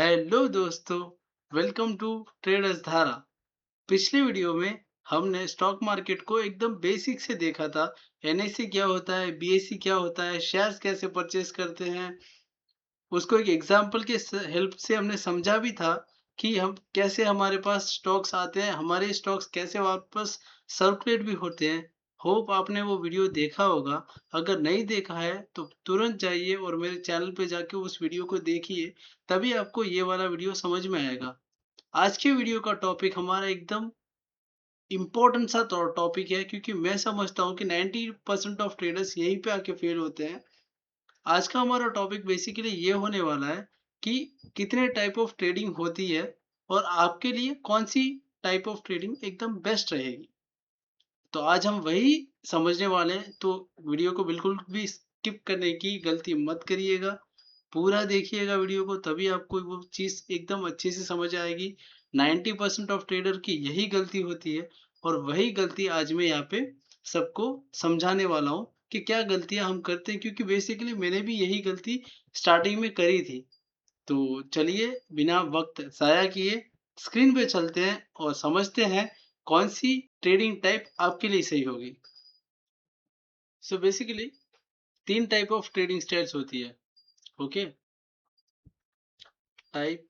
Hello दोस्तों, welcome to traders धारा। पिछले वीडियो में हमने स्टॉक मार्केट को एकदम बेसिक से देखा था। एनएससी क्या होता है, बीएससी क्या होता है, शेयर्स कैसे परचेस करते हैं। उसको एक एग्जांपल के हेल्प से हमने समझा भी था कि हम कैसे हमारे पास स्टॉक्स आते हैं, हमारे स्टॉक्स कैसे वापस सर्कुलेट भी होते हैं। होप आपने वो वीडियो देखा होगा। अगर नहीं देखा है तो तुरंत जाइए और मेरे चैनल पे जाके उस वीडियो को देखिए, तभी आपको ये वाला वीडियो समझ में आएगा। आज के वीडियो का टॉपिक हमारा एकदम इम्पोर्टेंट सा टॉपिक है, क्योंकि मैं समझता हूँ कि 90% ऑफ ट्रेडर्स यहीं पे आके फेल होते हैं। आज का हमारा टॉपिक बेसिकली ये होने वाला है कि कितने टाइप ऑफ ट्रेडिंग होती है और आपके लिए कौन सी टाइप ऑफ ट्रेडिंग एकदम बेस्ट रहेगी। तो आज हम वही समझने वाले हैं, तो वीडियो को बिल्कुल भी स्किप करने की गलती मत करिएगा। पूरा देखिएगा वीडियो को, तभी आपको वो चीज़ एकदम अच्छे से समझ आएगी। 90% ऑफ ट्रेडर की यही गलती होती है और वही गलती आज मैं यहाँ पे सबको समझाने वाला हूँ कि क्या गलतियाँ हम करते हैं, क्योंकि बेसिकली मैंने भी यही गलती स्टार्टिंग में करी थी। तो चलिए बिना वक्त ज़ाया किए स्क्रीन पे चलते हैं और समझते हैं कौन सी ट्रेडिंग टाइप आपके लिए सही होगी। So basically 3 type of trading styles होती है। Okay, type.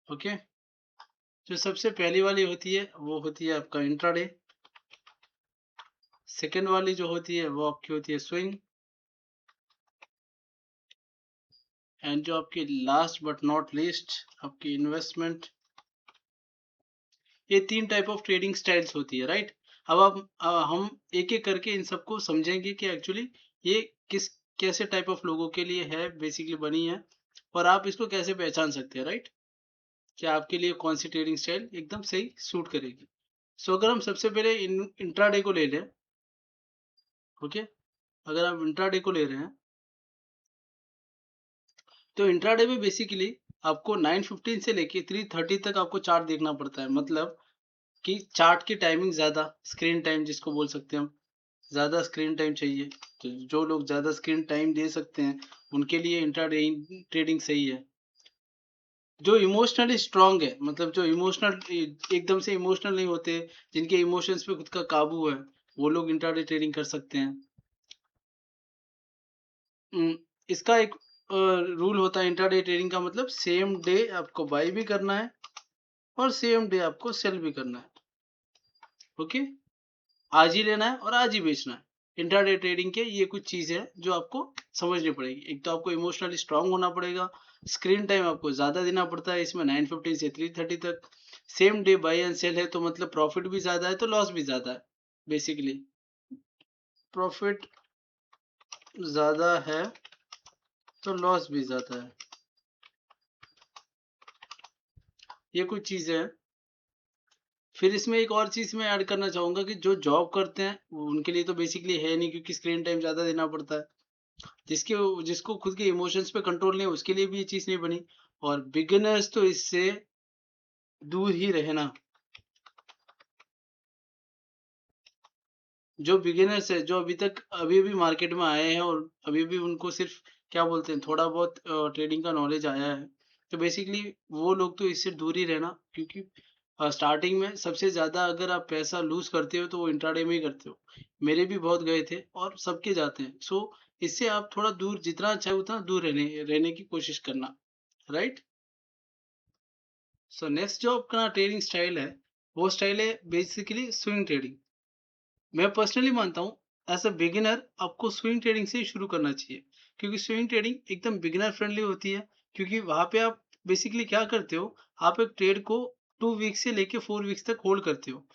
ओके, जो सबसे पहली वाली होती है वो होती है आपका इंट्राडे। सेकंड वाली जो होती है वो आपकी होती है स्विंग। एंड जो आपकी लास्ट बट नॉट लीस्ट आपकी इन्वेस्टमेंट। ये 3 टाइप ऑफ ट्रेडिंग स्टाइल्स होती है, राइट। अब हम एक एक करके इन सबको समझेंगे कि एक्चुअली ये किस कैसे टाइप ऑफ लोगों के लिए है, बेसिकली बनी है, और आप इसको कैसे पहचान सकते हैं, राइट। कि आपके लिए कौन सी ट्रेडिंग स्टाइल एकदम सही सूट करेगी। सो अगर हम सबसे पहले इंट्राडे को ले लें। ओके, अगर आप इंट्राडे को ले रहे हैं तो इंट्राडे में बेसिकली आपको 9:15 से लेके 3:30 तक आपको चार्ट देखना पड़ता है। मतलब कि चार्ट की टाइमिंग ज़्यादा, स्क्रीन टाइम जिसको बोल सकते हैं हम, ज़्यादा स्क्रीन टाइम चाहिए। तो जो लोग ज़्यादा स्क्रीन टाइम दे सकते हैं उनके लिए इंट्राडे ट्रेडिंग सही है। जो इमोशनली स्ट्रांग है, मतलब जो इमोशनल एकदम से इमोशनल नहीं होते, जिनके इमोशंस पे खुद का काबू है, वो लोग इंट्राडे ट्रेडिंग कर सकते हैं। इसका एक रूल होता है इंट्राडे ट्रेडिंग का, मतलब सेम डे आपको बाय भी करना है और सेम डे आपको सेल भी करना है। ओके, आज ही लेना है और आज ही बेचना है। इंट्राडे ट्रेडिंग के ये कुछ चीजें हैं जो आपको समझनी पड़ेगी। एक तो आपको इमोशनली स्ट्रांग होना पड़ेगा। स्क्रीन टाइम आपको ज्यादा देना पड़ता है इसमें, 9:15 से 3:30 तक। Same day buy and sell है, तो मतलब प्रॉफिट भी ज्यादा है तो लॉस भी ज्यादा है। बेसिकली प्रॉफिट ज्यादा है तो लॉस भी ज्यादा है। ये कुछ चीजें हैं। फिर इसमें एक और चीज मैं ऐड करना चाहूंगा कि जो जॉब करते हैं उनके लिए तो बेसिकली है नहीं, क्योंकि स्क्रीन टाइम ज्यादा देना पड़ता है। जिसके जिसको खुद के इमोशंस पे कंट्रोल नहीं है उसके लिए भी ये चीज नहीं बनी। और बिगिनर्स तो इससे दूर ही रहना। जो बिगिनर्स है, जो अभी अभी मार्केट में आए हैं और अभी भी उनको सिर्फ क्या बोलते हैं, थोड़ा बहुत ट्रेडिंग का नॉलेज आया है, तो बेसिकली वो लोग तो इससे दूर ही रहना। क्योंकि स्टार्टिंग में सबसे ज्यादा अगर आप पैसा लूज करते हो तो वो इंट्राडे में ही करते हो। मेरे भी बहुत गए थे और सबके जाते हैं। सो इससे आप थोड़ा दूर, जितना चाहे उतना दूर रहने रहने की कोशिश करना, राइट। सो नेक्स्ट जो अपना ट्रेडिंग स्टाइल है वो स्टाइल है बेसिकली स्विंग ट्रेडिंग। मैं पर्सनली मानता हूँ एज अ बिगिनर आपको स्विंग ट्रेडिंग से ही शुरू करना चाहिए, क्योंकि स्विंग ट्रेडिंग एकदम बिगिनर फ्रेंडली होती है। क्योंकि वहां पे आप बेसिकली क्या करते हो, आप एक ट्रेड को 2 वीक से लेके 4 वीक्स तक होल्ड करते हो।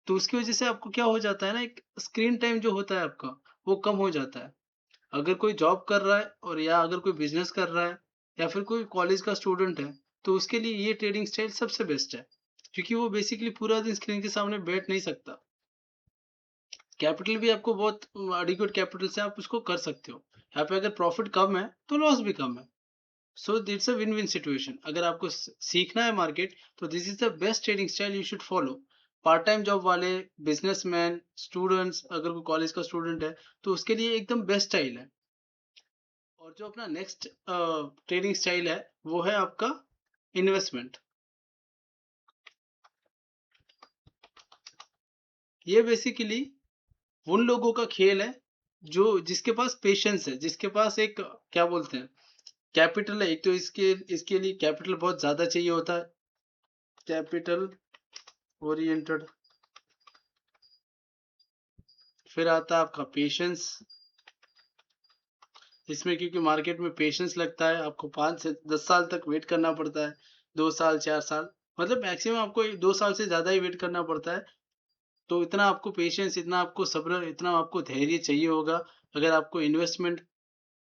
तो उसकी वजह से आपको क्या हो जाता है ना, एक स्क्रीन टाइम जो होता है आपका वो कम हो जाता है। अगर कोई जॉब कर रहा है और या अगर कोई बिजनेस कर रहा है या फिर कोई कॉलेज का स्टूडेंट है, तो उसके लिए ये ट्रेडिंग स्टाइल सबसे बेस्ट है। क्योंकि वो बेसिकली पूरा दिन स्क्रीन के सामने बैठ नहीं सकता। कैपिटल भी आपको बहुत एडिक्वेट कैपिटल से आप उसको कर सकते हो। यहाँ पे अगर प्रॉफिट कम है तो लॉस भी कम है। So it's a win win situation. अगर आपको सीखना है मार्केट, तो this is the best trading style you should follow. Part time job वाले, बिजनेसमैन, स्टूडेंट्स, अगर कोई कॉलेज का स्टूडेंट है तो उसके लिए एकदम बेस्ट स्टाइल है। और जो अपना नेक्स्ट ट्रेडिंग स्टाइल है वो है आपका इन्वेस्टमेंट। ये बेसिकली उन लोगों का खेल है जो जिसके पास पेशेंस है, जिसके पास एक क्या बोलते हैं कैपिटल है। एक तो इसके लिए कैपिटल बहुत ज्यादा चाहिए होता है, कैपिटल ओरिएंटेड। फिर आता है आपका पेशेंस। इसमें क्योंकि मार्केट में पेशेंस लगता है, आपको 5 से 10 साल तक वेट करना पड़ता है, 2 साल 4 साल, मतलब मैक्सिमम आपको 2 साल से ज़्यादा ही वेट करना पड़ता है। तो इतना आपको पेशेंस, इतना आपको सब्र, इतना आपको धैर्य चाहिए होगा अगर आपको इन्वेस्टमेंट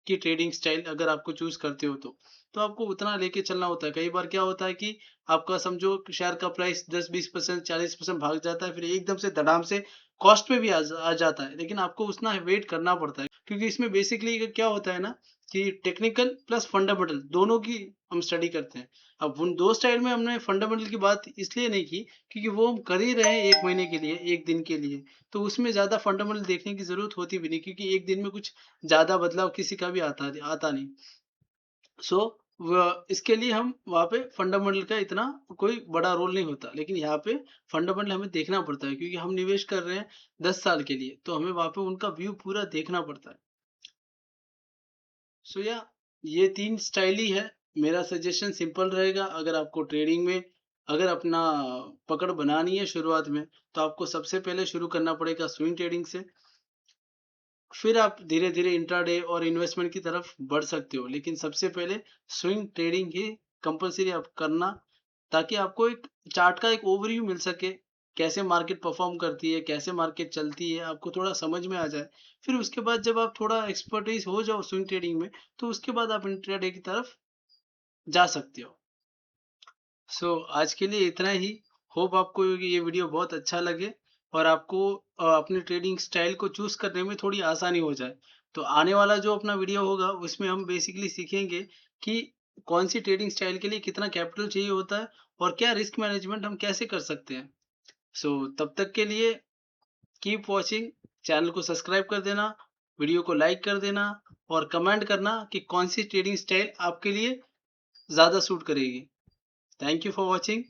की ट्रेडिंग स्टाइल अगर आपको चूज़ करते हो तो आपको उतना लेके चलना होता है। कई बार क्या होता है कि आपका समझो कि शेयर का प्राइस 10-20% 40% भाग जाता है, फिर एकदम से धड़ाम से कॉस्ट पे भी आ जाता है, लेकिन आपको उतना वेट करना पड़ता है। क्योंकि इसमें बेसिकली क्या होता है ना कि टेक्निकल प्लस फंडामेंटल दोनों की हम स्टडी करते हैं। अब उन 2 स्टाइल में हमने फंडामेंटल की बात इसलिए नहीं की क्योंकि वो हम कर ही रहे हैं 1 महीने के लिए, 1 दिन के लिए, तो उसमें ज़्यादा फंडामेंटल देखने की ज़रूरत होती भी नहीं क्योंकि 1 दिन में कुछ ज़्यादा बदलाव किसी का भी आता नहीं। सो इसके लिए हम वहाँ पे फंडामेंटल का इतना कोई बड़ा रोल नहीं होता, लेकिन यहाँ पे फंडामेंटल हमें देखना पड़ता है क्योंकि हम निवेश कर रहे हैं 10 साल के लिए, तो हमें वहाँ पे उनका व्यू पूरा देखना पड़ता है। सो या ये 3 स्टाइल ही है। मेरा सजेशन सिंपल रहेगा, अगर आपको ट्रेडिंग में अगर अपना पकड़ बनानी है शुरुआत में, तो आपको सबसे पहले शुरू करना पड़ेगा स्विंग ट्रेडिंग से। फिर आप धीरे-धीरे इंट्राडे और इन्वेस्टमेंट की तरफ बढ़ सकते हो। लेकिन सबसे पहले स्विंग ट्रेडिंग ही कंपल्सरी आप करना, ताकि आपको एक चार्ट का एक ओवरव्यू मिल सके। कैसे मार्केट परफॉर्म करती है, कैसे मार्केट चलती है, आपको थोड़ा समझ में आ जाए। फिर उसके बाद जब आप थोड़ा एक्सपर्टीज हो जाओ स्विंग ट्रेडिंग में, तो उसके बाद आप इंट्राडे की तरफ जा सकते हो। सो आज के लिए इतना ही। होप आपको ये वीडियो बहुत अच्छा लगे और आपको अपनी ट्रेडिंग स्टाइल को चूज करने में थोड़ी आसानी हो जाए। तो आने वाला जो अपना वीडियो होगा उसमें हम बेसिकली सीखेंगे कि कौन सी ट्रेडिंग स्टाइल के लिए कितना कैपिटल चाहिए होता है और क्या रिस्क मैनेजमेंट हम कैसे कर सकते हैं। सो तब तक के लिए कीप वॉचिंग। चैनल को सब्सक्राइब कर देना, वीडियो को लाइक कर देना और कमेंट करना कि कौन सी ट्रेडिंग स्टाइल आपके लिए ज़्यादा सूट करेगी। Thank you for watching.